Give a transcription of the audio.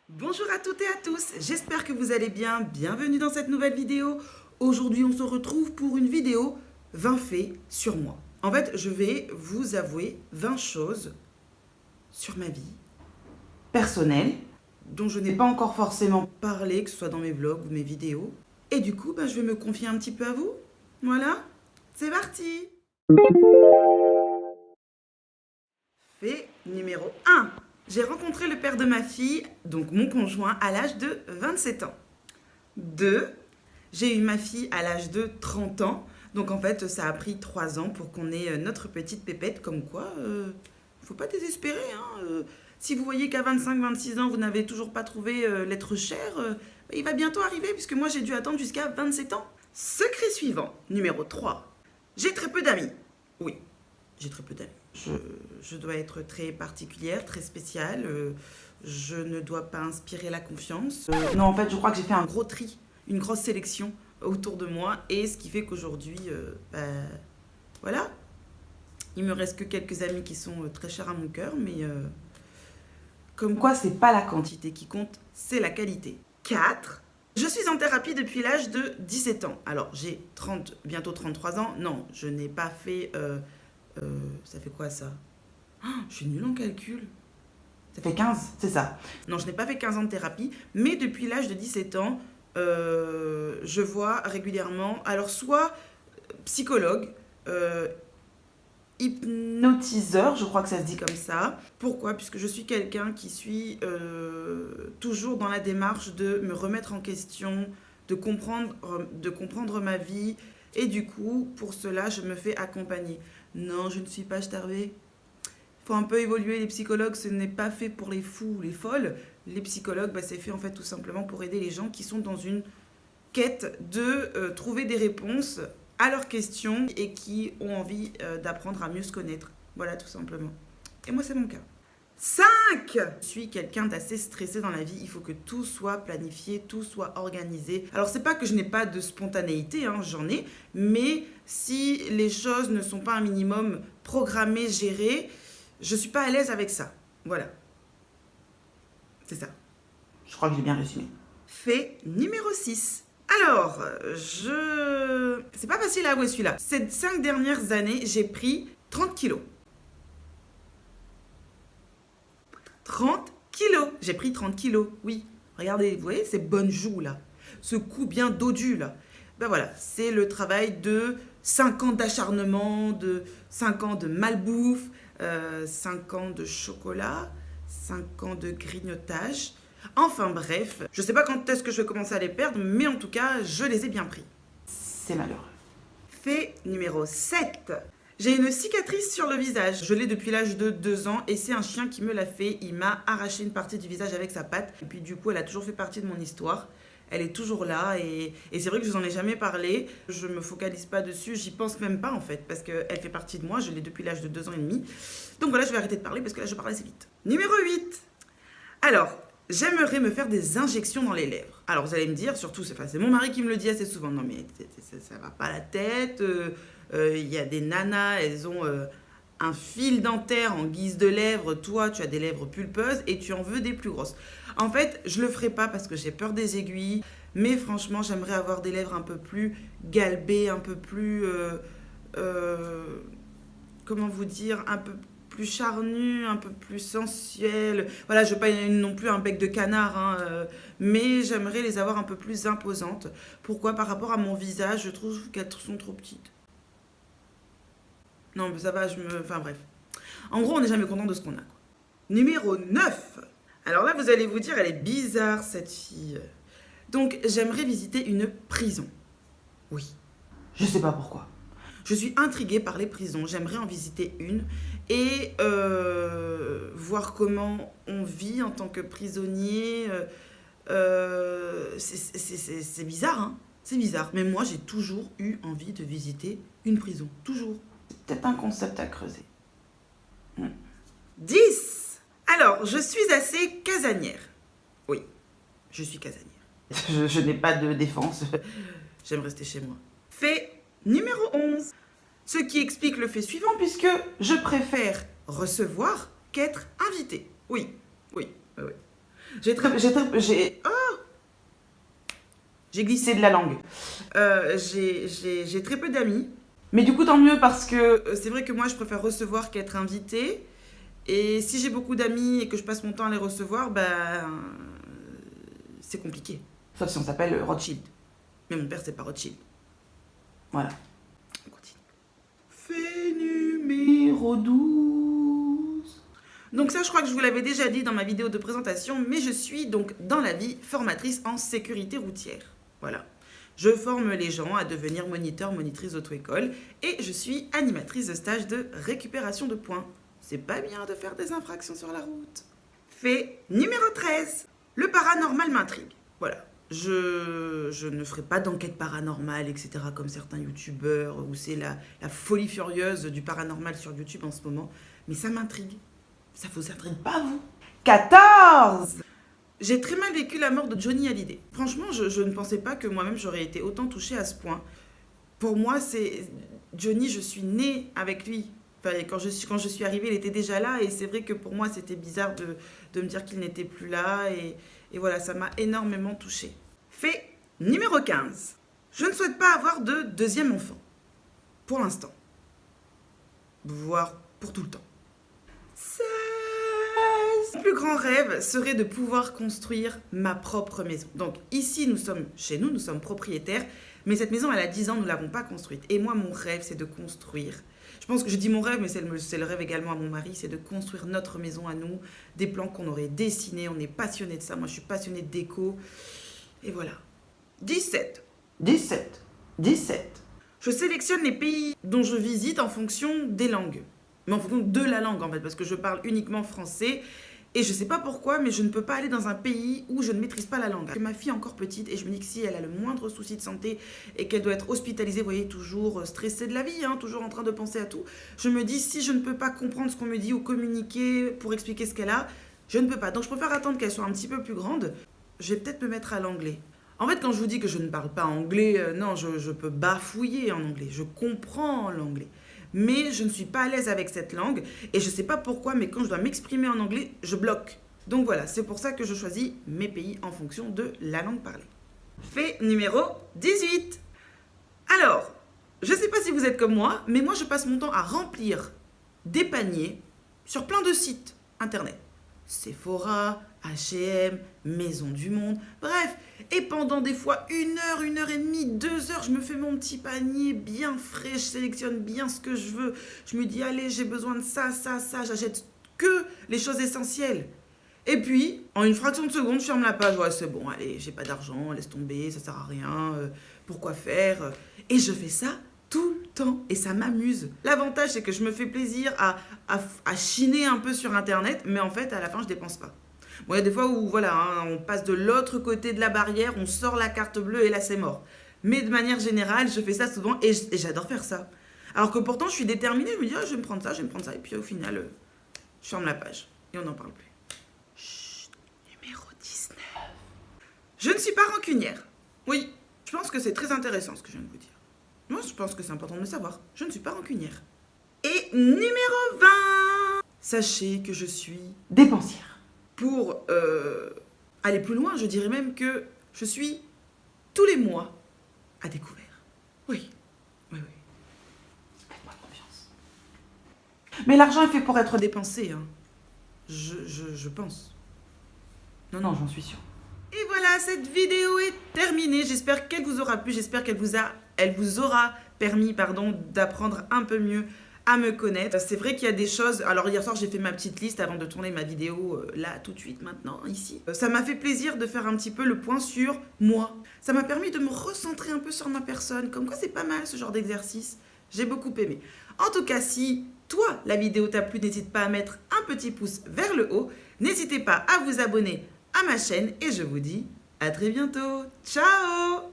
Bonjour à toutes et à tous, j'espère que vous allez bien, bienvenue dans cette nouvelle vidéo. Aujourd'hui on se retrouve pour une vidéo 20 faits sur moi. En fait je vais vous avouer 20 choses sur ma vie personnelle dont je n'ai pas encore forcément parlé, que ce soit dans mes vlogs ou mes vidéos. Et du coup je vais me confier un petit peu à vous. Voilà, c'est parti. Fait numéro 1. J'ai rencontré le père de ma fille, donc mon conjoint, à l'âge de 27 ans. 2. J'ai eu ma fille à l'âge de 30 ans. Donc en fait, ça a pris 3 ans pour qu'on ait notre petite pépette. Comme quoi, faut pas désespérer. Si vous voyez qu'à 25-26 ans, vous n'avez toujours pas trouvé l'être cher, il va bientôt arriver, puisque moi, j'ai dû attendre jusqu'à 27 ans. Secret suivant, numéro 3. J'ai très peu d'amis. Oui, j'ai très peu d'amis. Je dois être très particulière, très spéciale. Je ne dois pas inspirer la confiance. Non, en fait, je crois que j'ai fait un gros tri, une grosse sélection autour de moi. Et ce qui fait qu'aujourd'hui, voilà. Il me reste que quelques amis qui sont très chers à mon cœur. Mais comme quoi, c'est pas la quantité qui compte, c'est la qualité. 4. Je suis en thérapie depuis l'âge de 17 ans. Alors, j'ai bientôt 33 ans. Non, je n'ai pas fait... ça fait quoi ça? Je suis nulle en calcul. Ça fait 15, c'est ça. Non, je n'ai pas fait 15 ans de thérapie, mais depuis l'âge de 17 ans, je vois régulièrement, alors soit psychologue, hypnotiseur, je crois que ça se dit comme ça. Pourquoi? Puisque je suis quelqu'un qui suis toujours dans la démarche de me remettre en question, de comprendre ma vie. Et du coup, pour cela, je me fais accompagner. Non, je ne suis pas starvée. Il faut un peu évoluer. Les psychologues, ce n'est pas fait pour les fous ou les folles. Les psychologues, c'est fait en fait tout simplement pour aider les gens qui sont dans une quête de trouver des réponses à leurs questions et qui ont envie d'apprendre à mieux se connaître. Voilà, tout simplement. Et moi, c'est mon cas. 5. Je suis quelqu'un d'assez stressé dans la vie. Il faut que tout soit planifié, tout soit organisé. Alors, c'est pas que je n'ai pas de spontanéité, j'en ai. Mais si les choses ne sont pas un minimum programmées, gérées, je suis pas à l'aise avec ça. Voilà. C'est ça. Je crois que j'ai bien résumé. Fait numéro 6. Alors, c'est pas facile à avouer celui-là. Ces 5 dernières années, j'ai pris 30 kilos. 30 kilos. J'ai pris 30 kilos, oui. Regardez, vous voyez ces bonnes joues là. Ce cou bien dodu là. Ben voilà, c'est le travail de 5 ans d'acharnement, de 5 ans de malbouffe, 5 ans de chocolat, 5 ans de grignotage. Enfin bref, je sais pas quand est-ce que je vais commencer à les perdre, mais en tout cas, je les ai bien pris. C'est malheureux. Fait numéro 7. J'ai une cicatrice sur le visage. Je l'ai depuis l'âge de 2 ans et c'est un chien qui me l'a fait. Il m'a arraché une partie du visage avec sa patte. Et puis du coup, elle a toujours fait partie de mon histoire. Elle est toujours là et c'est vrai que je vous en ai jamais parlé. Je me focalise pas dessus, j'y pense même pas en fait parce qu'elle fait partie de moi. Je l'ai depuis l'âge de 2 ans et demi. Donc voilà, je vais arrêter de parler parce que là, je parle assez vite. Numéro 8. Alors, j'aimerais me faire des injections dans les lèvres. Alors vous allez me dire, surtout, c'est mon mari qui me le dit assez souvent. Non mais ça va pas la tête. Il y a des nanas, elles ont un fil dentaire en guise de lèvres. Toi, tu as des lèvres pulpeuses et tu en veux des plus grosses. En fait, je le ferai pas parce que j'ai peur des aiguilles. Mais franchement, j'aimerais avoir des lèvres un peu plus galbées, un peu plus... comment vous dire, un peu plus charnues, un peu plus sensuelles. Voilà, je veux pas non plus un bec de canard, mais j'aimerais les avoir un peu plus imposantes. Pourquoi? Par rapport à mon visage, je trouve qu'elles sont trop petites. Non, mais ça va, enfin bref. En gros, on n'est jamais content de ce qu'on a, quoi. Numéro 9. Alors là, vous allez vous dire, elle est bizarre, cette fille. Donc, j'aimerais visiter une prison. Oui. Je sais pas pourquoi. Je suis intriguée par les prisons. J'aimerais en visiter une et voir comment on vit en tant que prisonnier. C'est bizarre, C'est bizarre. Mais moi, j'ai toujours eu envie de visiter une prison. Toujours. C'est peut-être un concept à creuser. 10. Alors, je suis assez casanière. Oui, je suis casanière. Je n'ai pas de défense. J'aime rester chez moi. Fait numéro 11. Ce qui explique le fait suivant, puisque je préfère recevoir qu'être invité. Oui. J'ai glissé de la langue. J'ai très peu d'amis. Mais du coup, tant mieux parce que c'est vrai que moi, je préfère recevoir qu'être invitée. Et si j'ai beaucoup d'amis et que je passe mon temps à les recevoir, c'est compliqué. Sauf si on s'appelle Rothschild. Mais mon père, c'est pas Rothschild. Voilà. On continue. Fait numéro 12. Donc ça, je crois que je vous l'avais déjà dit dans ma vidéo de présentation, mais je suis donc dans la vie formatrice en sécurité routière. Voilà. Je forme les gens à devenir moniteur, monitrice d'auto-école et je suis animatrice de stage de récupération de points. C'est pas bien de faire des infractions sur la route. Fait numéro 13. Le paranormal m'intrigue. Voilà. Je ne ferai pas d'enquête paranormale, etc. comme certains youtubeurs où c'est la folie furieuse du paranormal sur YouTube en ce moment. Mais ça m'intrigue. Ça vous intrigue pas, vous? 14. J'ai très mal vécu la mort de Johnny Hallyday. Franchement, je ne pensais pas que moi-même j'aurais été autant touchée à ce point. Pour moi, c'est Johnny, je suis née avec lui. Enfin, quand je suis arrivée, il était déjà là. Et c'est vrai que pour moi, c'était bizarre de me dire qu'il n'était plus là. Et voilà, ça m'a énormément touchée. Fait numéro 15. Je ne souhaite pas avoir de deuxième enfant. Pour l'instant. Voire pour tout le temps. 16. Mon plus grand rêve serait de pouvoir construire ma propre maison. Donc ici, nous sommes chez nous sommes propriétaires. Mais cette maison, elle a 10 ans, nous ne l'avons pas construite. Et moi, mon rêve, c'est de construire. Je pense que je dis mon rêve, mais c'est le rêve également à mon mari, c'est de construire notre maison à nous, des plans qu'on aurait dessinés, on est passionné de ça, moi je suis passionnée de déco, et voilà. 17. Je sélectionne les pays dont je visite en fonction des langues, mais en fonction de la langue en fait, parce que je parle uniquement français, et je sais pas pourquoi, mais je ne peux pas aller dans un pays où je ne maîtrise pas la langue. Ma fille est encore petite et je me dis que si elle a le moindre souci de santé et qu'elle doit être hospitalisée, vous voyez, toujours stressée de la vie, hein, toujours en train de penser à tout, je me dis si je ne peux pas comprendre ce qu'on me dit ou communiquer pour expliquer ce qu'elle a, je ne peux pas. Donc je préfère attendre qu'elle soit un petit peu plus grande. Je vais peut-être me mettre à l'anglais. En fait, quand je vous dis que je ne parle pas anglais, non, je peux bafouiller en anglais. Je comprends l'anglais. Mais je ne suis pas à l'aise avec cette langue et je ne sais pas pourquoi, mais quand je dois m'exprimer en anglais, je bloque. Donc voilà, c'est pour ça que je choisis mes pays en fonction de la langue parlée. Fait numéro 18. Alors, je ne sais pas si vous êtes comme moi, mais moi je passe mon temps à remplir des paniers sur plein de sites internet. Sephora, H&M, Maison du Monde, bref. Et pendant des fois 1 heure et demie, 2 heures, je me fais mon petit panier bien frais, je sélectionne bien ce que je veux. Je me dis, allez, j'ai besoin de ça, j'achète que les choses essentielles. Et puis, en une fraction de seconde, je ferme la page. Ouais, c'est bon, allez, j'ai pas d'argent, laisse tomber, ça sert à rien, pourquoi faire? Et je fais ça tout le temps et ça m'amuse. L'avantage, c'est que je me fais plaisir à chiner un peu sur Internet, mais en fait, à la fin, je dépense pas. Bon, il y a des fois où, voilà, hein, on passe de l'autre côté de la barrière, on sort la carte bleue et là, c'est mort. Mais de manière générale, je fais ça souvent et j'adore faire ça. Alors que pourtant, je suis déterminée, je me dis, ah, je vais me prendre ça, et puis au final, je ferme la page et on n'en parle plus. Chut, numéro 19. Je ne suis pas rancunière. Oui, je pense que c'est très intéressant ce que je viens de vous dire. Moi, je pense que c'est important de le savoir. Je ne suis pas rancunière. Et numéro 20. Sachez que je suis dépensière. Pour aller plus loin, je dirais même que je suis tous les mois à découvert. Oui. Faites-moi confiance. Mais l'argent est fait pour être dépensé, hein. Je pense. Non, j'en suis sûre. Et voilà, cette vidéo est terminée. J'espère qu'elle vous aura plu. J'espère qu'elle vous aura permis, d'apprendre un peu mieux à me connaître. C'est vrai qu'il y a des choses... Alors hier soir, j'ai fait ma petite liste avant de tourner ma vidéo là, tout de suite, maintenant, ici. Ça m'a fait plaisir de faire un petit peu le point sur moi. Ça m'a permis de me recentrer un peu sur ma personne. Comme quoi, c'est pas mal ce genre d'exercice. J'ai beaucoup aimé. En tout cas, si toi, la vidéo t'a plu, n'hésite pas à mettre un petit pouce vers le haut. N'hésitez pas à vous abonner à ma chaîne et je vous dis à très bientôt. Ciao!